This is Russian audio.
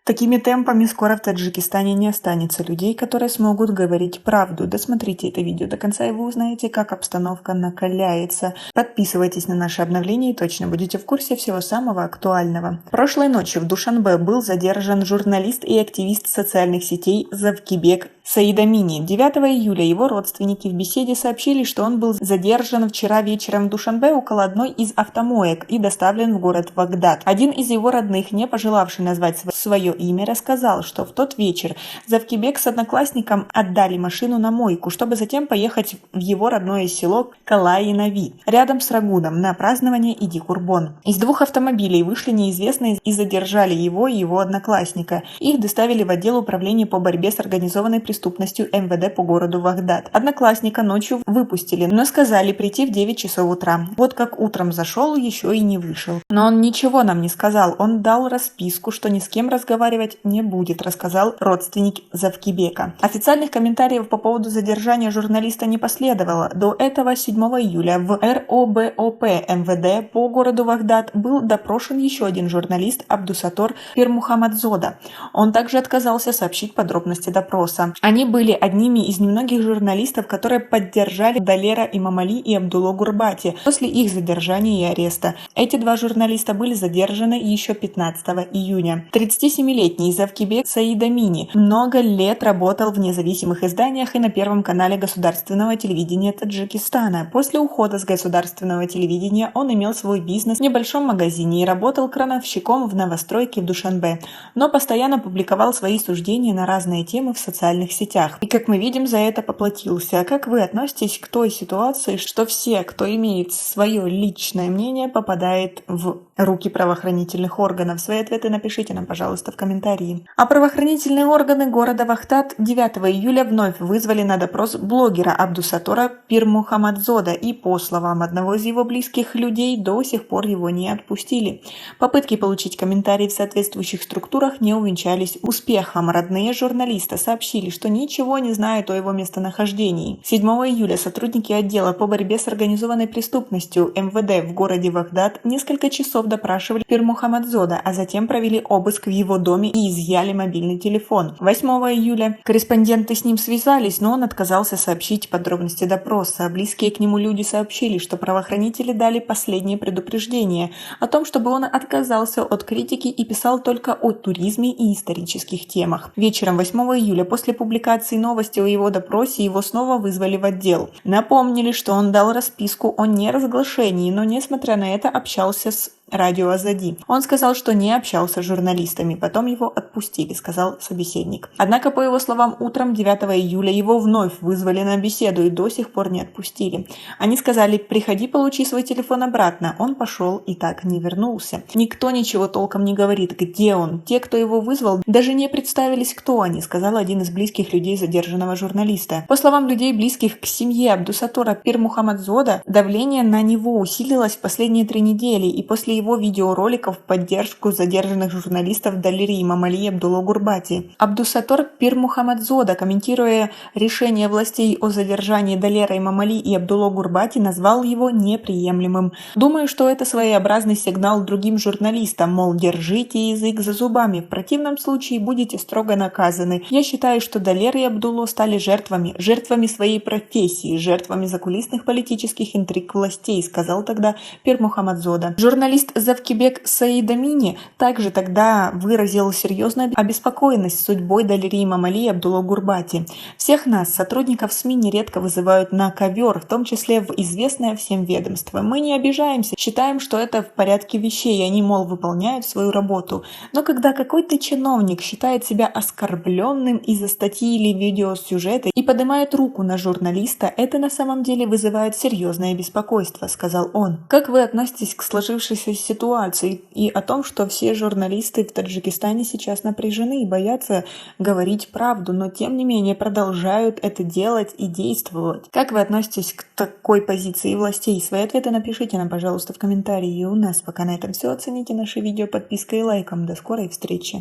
Такими темпами скоро в Таджикистане не останется людей, которые смогут говорить правду. Досмотрите это видео до конца, и вы узнаете, как обстановка накаляется. Подписывайтесь на наши обновления и точно будете в курсе всего самого актуального. Прошлой ночью в Душанбе был задержан журналист и активист социальных сетей Завкибек Саидамини. 9 июля его родственники в беседе сообщили, что он был задержан вчера вечером в Душанбе около одной из автомоек и доставлен в город Багдад. Один из его родных, не пожелавший назвать свое имя, рассказал, что в тот вечер Завкибек с одноклассником отдали машину на мойку, чтобы затем поехать в его родное село Калаи-Нави, рядом с Рагуном, на празднование Иди-Курбон. Из двух автомобилей вышли неизвестные и задержали его и его одноклассника. Их доставили в отдел управления по борьбе с организованной преступностью МВД по городу Багдад. Одноклассника ночью выпустили, но сказали прийти в 9 часов утра. Вот как утром зашел, еще и не вышел. Но он ничего нам не сказал, он дал расписку, что ни с кем разговаривать не будет, рассказал родственник Завкибека. Официальных комментариев по поводу задержания журналиста не последовало. До этого 7 июля в РОБОП МВД по городу Багдад был допрошен еще один журналист Абдусатор Пирмухамадзода. Он также отказался сообщить подробности допроса. Они были одними из немногих журналистов, которые поддержали Далера Имамали и Абдулло Гурбати после их задержания и ареста. Эти два журналиста были задержаны еще 15 июня. 37-летний Завкибек Саидамини много лет работал в независимых изданиях и на Первом канале государственного телевидения Таджикистана. После ухода с государственного телевидения он имел свой бизнес в небольшом магазине и работал крановщиком в новостройке в Душанбе, но постоянно публиковал свои суждения на разные темы в социальных сетях. И, как мы видим, за это поплатился. А как вы относитесь к той ситуации, что все, кто имеет свое личное мнение, попадает в руки правоохранительных органов? Свои ответы напишите нам, пожалуйста, в комментарии. А правоохранительные органы города Багдад 9 июля вновь вызвали на допрос блогера Абдусатора Пирмухамадзода, и, по словам одного из его близких людей, до сих пор его не отпустили. Попытки получить комментарии в соответствующих структурах не увенчались успехом. Родные журналиста сообщили, что ничего не знают о его местонахождении. 7 июля сотрудники отдела по борьбе с организованной преступностью МВД в городе Багдад несколько часов допрашивали Пирмухамадзода, а затем провели обыск в его доме и изъяли мобильный телефон. 8 июля корреспонденты с ним связались, но он отказался сообщить подробности допроса. Близкие к нему люди сообщили, что правоохранители дали последнее предупреждение о том, чтобы он отказался от критики и писал только о туризме и исторических темах. Вечером 8 июля после публикации новости о его допросе его снова вызвали в отдел. Напомнили, что он дал расписку о неразглашении, но несмотря на это общался с Радио Азади. Он сказал, что не общался с журналистами, потом его отпустили, сказал собеседник. Однако, по его словам, утром 9 июля его вновь вызвали на беседу и до сих пор не отпустили. Они сказали: приходи, получи свой телефон обратно. Он пошел и так не вернулся. Никто ничего толком не говорит, где он. Те, кто его вызвал, даже не представились, кто они, сказал один из близких людей задержанного журналиста. По словам людей, близких к семье Абдусатора Пирмухамадзода, давление на него усилилось в последние 3 недели, и после его видеороликов в поддержку задержанных журналистов Далери Имамали и Абдулло Гурбати. Абдусатор Пирмухамадзода, комментируя решение властей о задержании Далера Имамали и Абдулло Гурбати, назвал его неприемлемым. Думаю, что это своеобразный сигнал другим журналистам, мол, держите язык за зубами, в противном случае будете строго наказаны. Я считаю, что Далер и Абдулло стали жертвами своей профессии, жертвами закулисных политических интриг властей, сказал тогда Пирмухамадзода. Журналист Завкибек Саидамини также тогда выразил серьезную обеспокоенность судьбой Далери Имамали и Абдулло Гурбати. Всех нас, сотрудников СМИ, нередко вызывают на ковер, в том числе в известное всем ведомство. Мы не обижаемся, считаем, что это в порядке вещей, и они, мол, выполняют свою работу. Но когда какой-то чиновник считает себя оскорбленным из-за статьи или видеосюжета и поднимает руку на журналиста, это на самом деле вызывает серьезное беспокойство, сказал он. Как вы относитесь к сложившейся ситуации и о том, что все журналисты в Таджикистане сейчас напряжены и боятся говорить правду, но тем не менее продолжают это делать и действовать? Как вы относитесь к такой позиции властей? Свои ответы напишите нам, пожалуйста, в комментарии. И у нас пока на этом все. Оцените наше видео подпиской и лайком. До скорой встречи!